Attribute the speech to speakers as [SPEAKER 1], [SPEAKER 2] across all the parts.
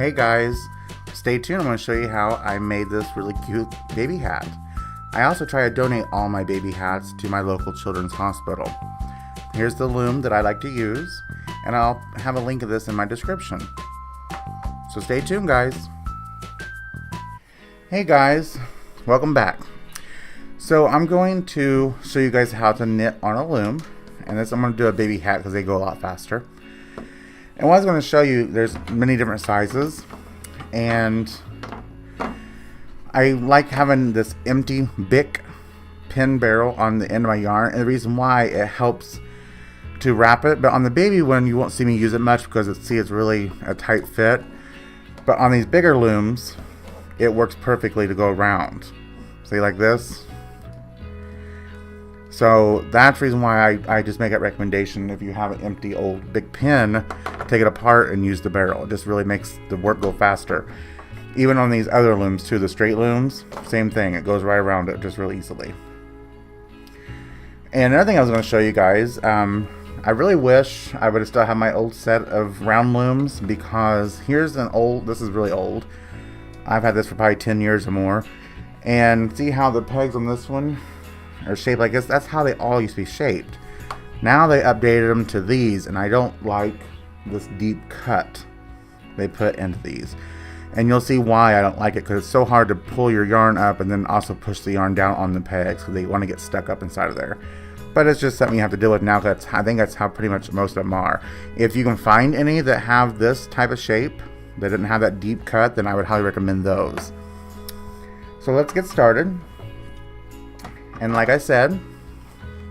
[SPEAKER 1] Hey guys, stay tuned. I'm going to show you how I made this really cute baby hat. I also try to donate all my baby hats to my local children's hospital. Here's the loom that I like to use, and I'll have a link of this in my description. So stay tuned, guys. Hey guys, welcome back. So I'm going to show you guys how to knit on a loom, and this I'm going to do a baby hat because they go a lot faster. And what I was going to show you, there's many different sizes, and I like having this empty Bic pin barrel on the end of my yarn, and the reason why, it helps to wrap it. But on the baby one, you won't see me use it much because it's really a tight fit. But on these bigger looms, it works perfectly to go around. See, like this. So that's the reason why I just make that recommendation. If you have an empty old Bic pin, take it apart and use the barrel. It just really makes the work go faster. Even on these other looms too, the straight looms, same thing. It goes right around it just really easily. And another thing I was going to show you guys, I really wish I would have still had my old set of round looms, because here's an old, this is really old. I've had this for probably 10 years or more. And see how the pegs on this one are shaped like this? That's how they all used to be shaped. Now they updated them to these, and I don't like this deep cut they put into these. And you'll see why I don't like it, because it's so hard to pull your yarn up and then also push the yarn down on the pegs, because they want to get stuck up inside of there. But it's just something you have to deal with now, because I think that's how pretty much most of them are. If you can find any that have this type of shape, that didn't have that deep cut, then I would highly recommend those. So let's get started. And like I said,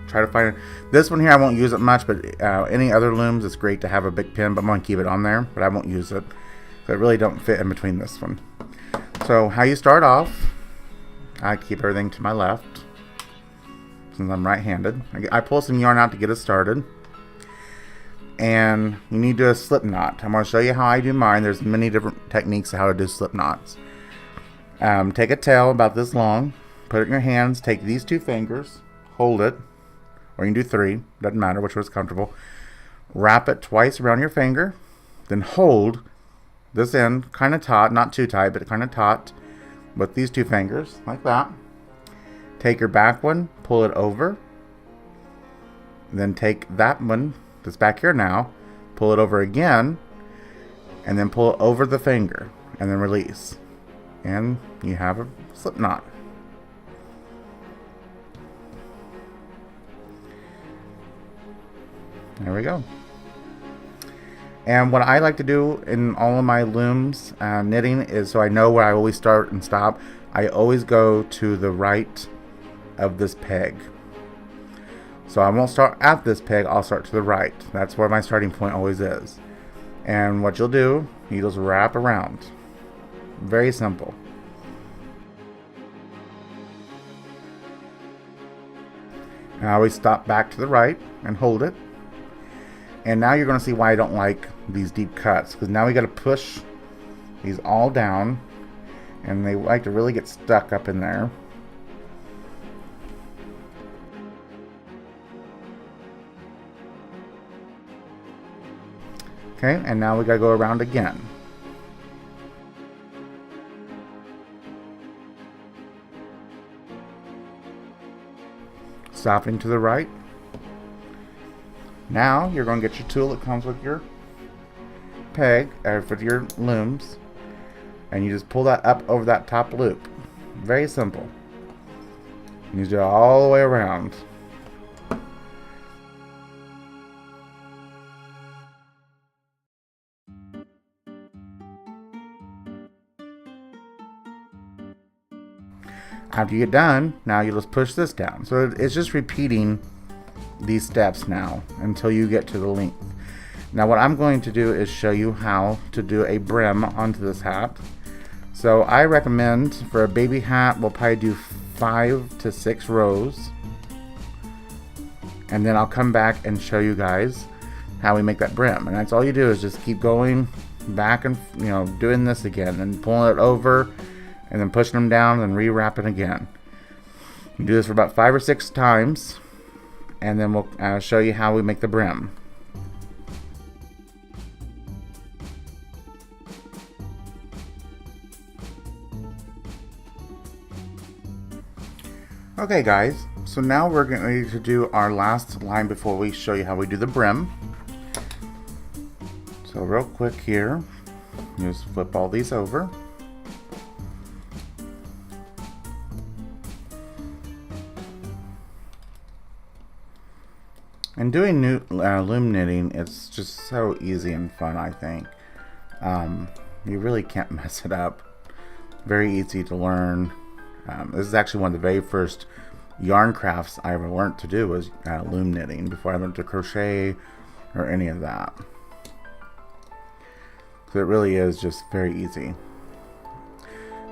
[SPEAKER 1] try to find this one here. I won't use it much, but any other looms, it's great to have a Bic pin, but I'm going to keep it on there, but I won't use it. So it really don't fit in between this one. So how you start off, I keep everything to my left, since I'm right-handed. I pull some yarn out to get it started. And you need to do a slip knot. I'm going to show you how I do mine. There's many different techniques of how to do slip knots. Take a tail about this long, put it in your hands, take these two fingers, hold it, or you can do three, doesn't matter which one's comfortable. Wrap it twice around your finger, then hold this end kind of taut, not too tight, but kind of taut, with these two fingers, like that. Take your back one, pull it over, then take that one that's back here now, pull it over again, and then pull it over the finger, and then release. And you have a slip knot. There we go. And what I like to do in all of my looms knitting is, so I know where I always start and stop, I always go to the right of this peg. So I won't start at this peg, I'll start to the right. That's where my starting point always is. And what you'll do, you just wrap around. Very simple. And I always stop back to the right and hold it. And now you're going to see why I don't like these deep cuts, because now we got to push these all down, and they like to really get stuck up in there. Okay, and now we got to go around again. Stopping to the right. Now you're going to get your tool that comes with your peg, or with your looms, and you just pull that up over that top loop. Very simple. And you do it all the way around. After you get done, now you just push this down. So it's just repeating these steps now until you get to the length. Now what I'm going to do is show you how to do a brim onto this hat. So I recommend for a baby hat, we'll probably do 5 to 6 rows. And then I'll come back and show you guys how we make that brim. And that's all you do, is just keep going back and, doing this again and pulling it over, and then pushing them down and rewrapping again. You do this for about 5 or 6 times, and then we'll show you how we make the brim. Okay guys, so now we're getting ready to do our last line before we show you how we do the brim. So real quick here, just flip all these over. And doing loom knitting, it's just so easy and fun, I think. You really can't mess it up. Very easy to learn. This is actually one of the very first yarn crafts I ever learned to do was loom knitting before I learned to crochet or any of that. So it really is just very easy.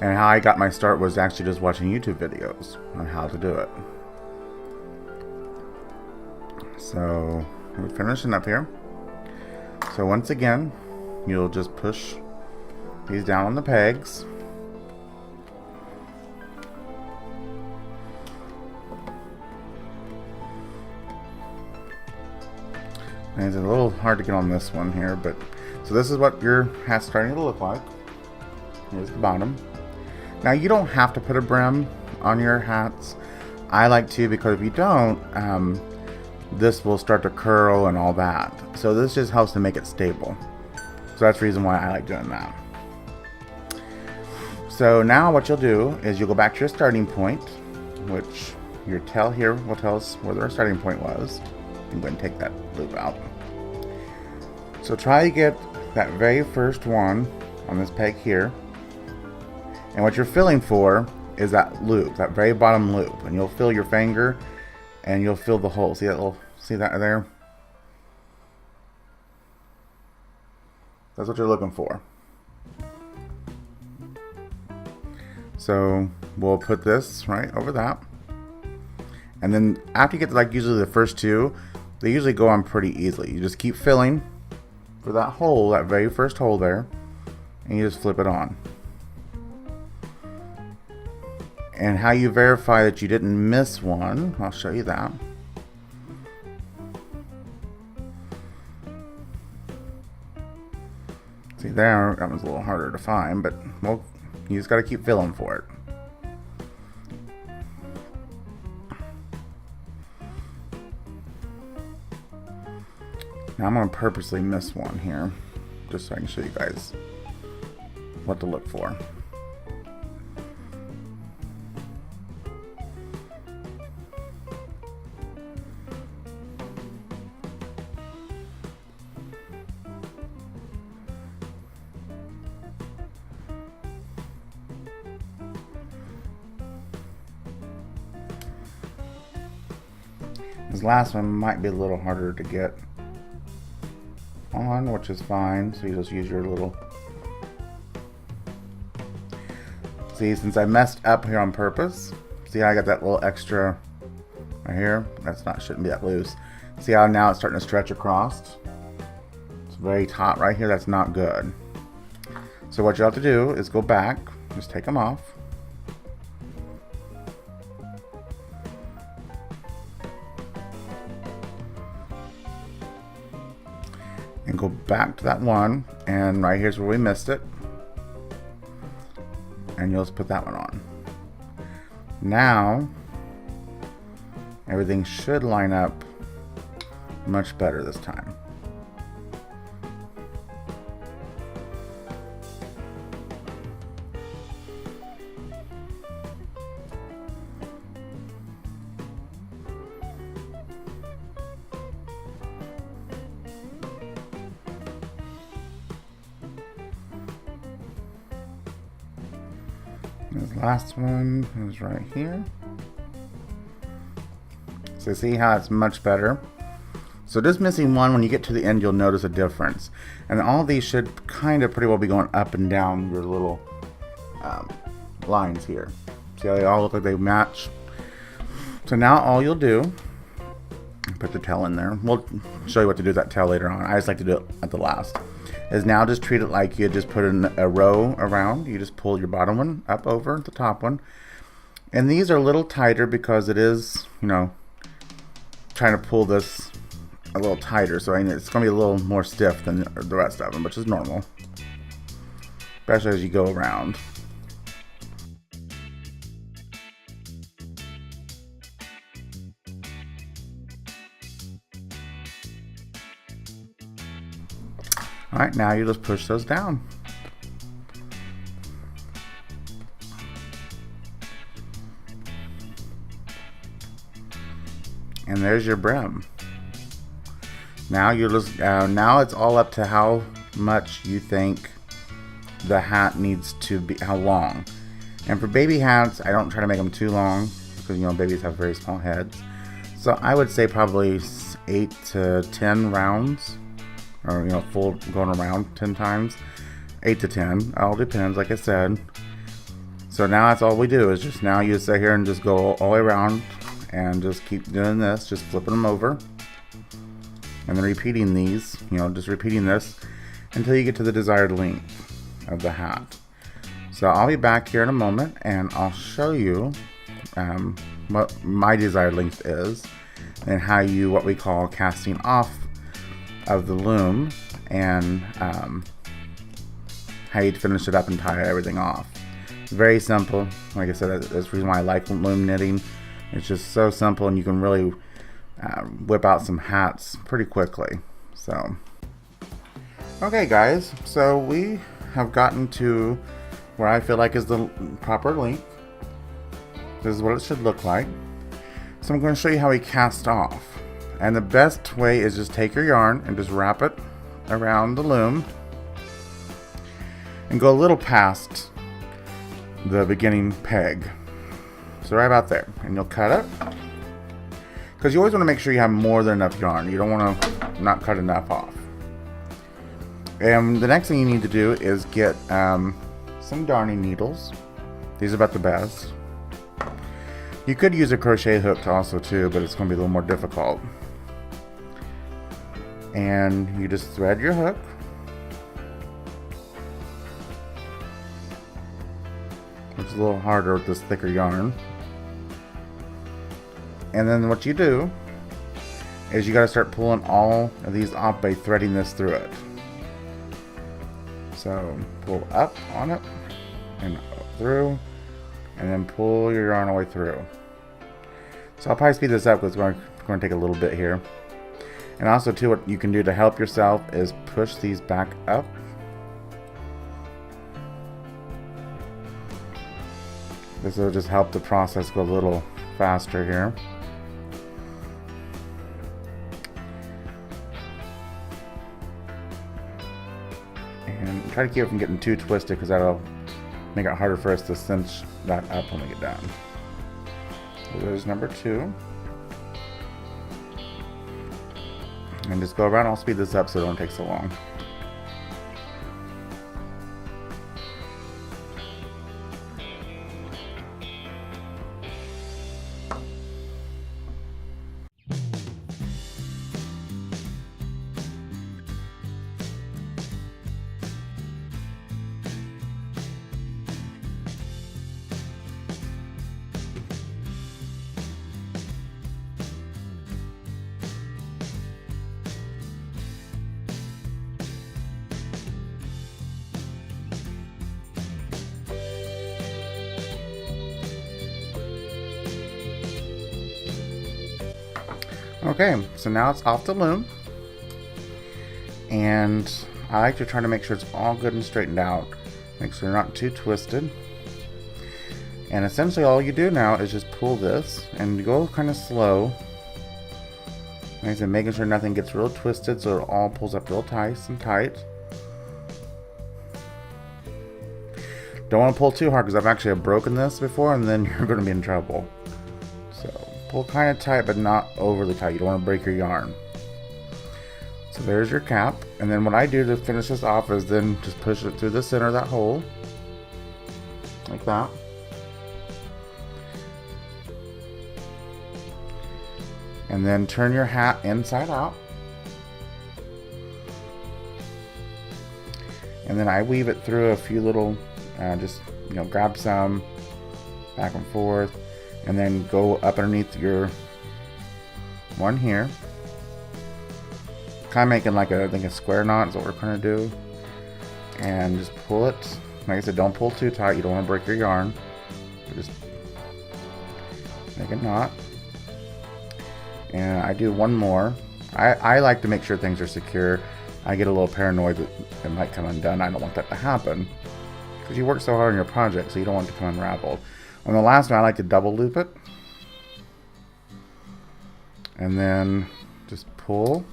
[SPEAKER 1] And how I got my start was actually just watching YouTube videos on how to do it. So we're finishing up here. So once again, you'll just push these down on the pegs. And it's a little hard to get on this one here, but so this is what your hat's starting to look like. Here's the bottom. Now you don't have to put a brim on your hats. I like to, because if you don't, this will start to curl and all that. So this just helps to make it stable. So that's the reason why I like doing that. So now what you'll do is you'll go back to your starting point, which your tail here will tell us where our starting point was. I'm going to take that loop out. So try to get that very first one on this peg here. And what you're feeling for is that loop, that very bottom loop. And you'll feel your finger and you'll feel the hole. See that little, see that there? That's what you're looking for. So we'll put this right over that. And then after you get to like usually the first two, they usually go on pretty easily. You just keep filling for that hole, that very first hole there, and you just flip it on. And how you verify that you didn't miss one, I'll show you that. See there, that one's a little harder to find, but well, you just got to keep filling for it. Now I'm going to purposely miss one here, just so I can show you guys what to look for. This last one might be a little harder to get on, which is fine. So you just use your little, see, since I messed up here on purpose, see how I got that little extra right here? That's not, shouldn't be that loose. See how now it's starting to stretch across? It's very taut right here. That's not good. So what you have to do is go back, just take them off. And go back to that one, and right here's where we missed it, and you'll just put that one on. Now everything should line up much better this time. This last one is right here. So see how it's much better? So just missing one, when you get to the end, you'll notice a difference. And all these should kind of pretty well be going up and down your little lines here. See how they all look like they match? So now all you'll do, put the tail in there. We'll show you what to do with that tail later on. I just like to do it at the last. Is now just treat it like you just put in a row around. You just pull your bottom one up over the top one. And these are a little tighter because it is, you know, trying to pull this a little tighter. So it's going to be a little more stiff than the rest of them, which is normal. Especially as you go around. Alright, now you just push those down. And there's your brim. Now you just now it's all up to how much you think the hat needs to be, how long. And for baby hats, I don't try to make them too long because, you know, babies have very small heads. So I would say probably 8 to 10 rounds, or, you know, full going around 10 times. 8 to 10, all depends, like I said. So now that's all we do, is just now you sit here and just go all the way around and just keep doing this, just flipping them over and then repeating these, you know, just repeating this until you get to the desired length of the hat. So I'll be back here in a moment and I'll show you what my desired length is and how you, what we call casting off of the loom, and how you finish it up and tie everything off. It's very simple. Like I said, that's the reason why I like loom knitting. It's just so simple, and you can really whip out some hats pretty quickly. So, okay guys, so we have gotten to where I feel like is the proper length. This is what it should look like. So I'm going to show you how we cast off. And the best way is just take your yarn and just wrap it around the loom and go a little past the beginning peg. So right about there, and you'll cut it, because you always want to make sure you have more than enough yarn. You don't want to not cut enough off. And the next thing you need to do is get some darning needles. These are about the best. You could use a crochet hook also too, but it's going to be a little more difficult. And you just thread your hook. It's a little harder with this thicker yarn. And then what you do is you got to start pulling all of these off by threading this through it. So pull up on it and through, and then pull your yarn all the way through. So I'll probably speed this up because it's going to take a little bit here. And also too, what you can do to help yourself is push these back up. This will just help the process go a little faster here. And try to keep it from getting too twisted, because that'll make it harder for us to cinch that up when we get done. So there's number 2. And just go around. I'll speed this up so it don't take so long. Okay, so now it's off the loom, and I like to try to make sure it's all good and straightened out, make sure they're not too twisted. And essentially all you do now is just pull this and go kind of slow, like I said, making sure nothing gets real twisted so it all pulls up real nice and tight. Don't want to pull too hard, because I've actually broken this before and then you're going to be in trouble. So pull kind of tight, but not overly tight. You don't want to break your yarn. So there's your cap. And then what I do to finish this off is then just push it through the center of that hole, like that. And then turn your hat inside out. And then I weave it through a few little, just, you know, grab some back and forth. And then go up underneath your one here. Kind of making like I think a square knot is what we're going to do. And just pull it. Like I said, don't pull too tight. You don't want to break your yarn. Just make a knot. And I do one more. I like to make sure things are secure. I get a little paranoid that it might come undone. I don't want that to happen because you work so hard on your project, so you don't want it to come unraveled. On the last one, I like to double loop it and then just pull.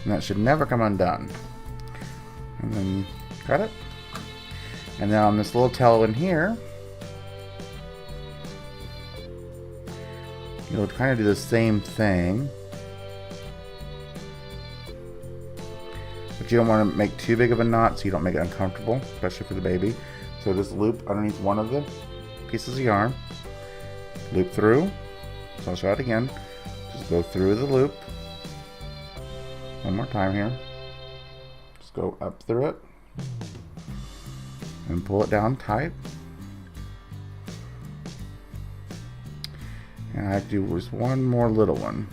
[SPEAKER 1] And that should never come undone. And then cut it. And then on this little tail in here, you'll kind of do the same thing. But you don't want to make too big of a knot so you don't make it uncomfortable, especially for the baby. So just loop underneath one of the pieces of yarn. Loop through. So I'll show it again. Just go through the loop. One more time here. Just go up through it and pull it down tight. And I do just one more little one.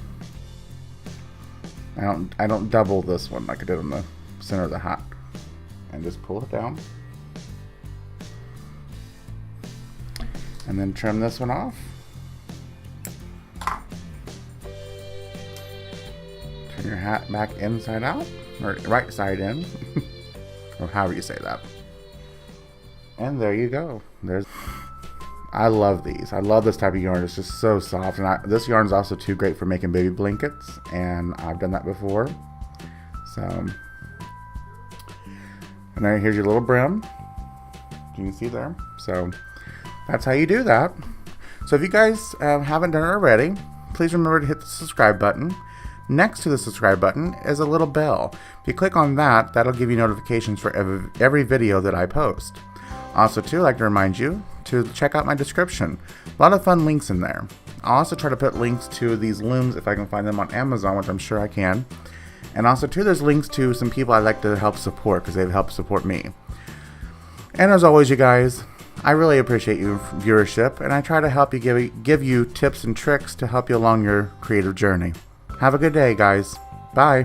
[SPEAKER 1] I don't double this one like I did on the center of the hat. And just pull it down. And then trim this one off. Turn your hat back inside out, or right side in, or however you say that. And there you go. I love these. I love this type of yarn. It's just so soft. And this yarn is also too great for making baby blankets, and I've done that before. So, and then here's your little brim. You can see there. So that's how you do that. So if you guys haven't done it already, please remember to hit the subscribe button. Next to the subscribe button is a little bell. If you click on that, that'll give you notifications for every video that I post. Also, too, I'd like to remind you to check out my description. A lot of fun links in there. I'll also try to put links to these looms if I can find them on Amazon, which I'm sure I can. And also, too, there's links to some people I'd like to help support because they've helped support me. And as always, you guys, I really appreciate your viewership, and I try to help you give you tips and tricks to help you along your creative journey. Have a good day, guys. Bye.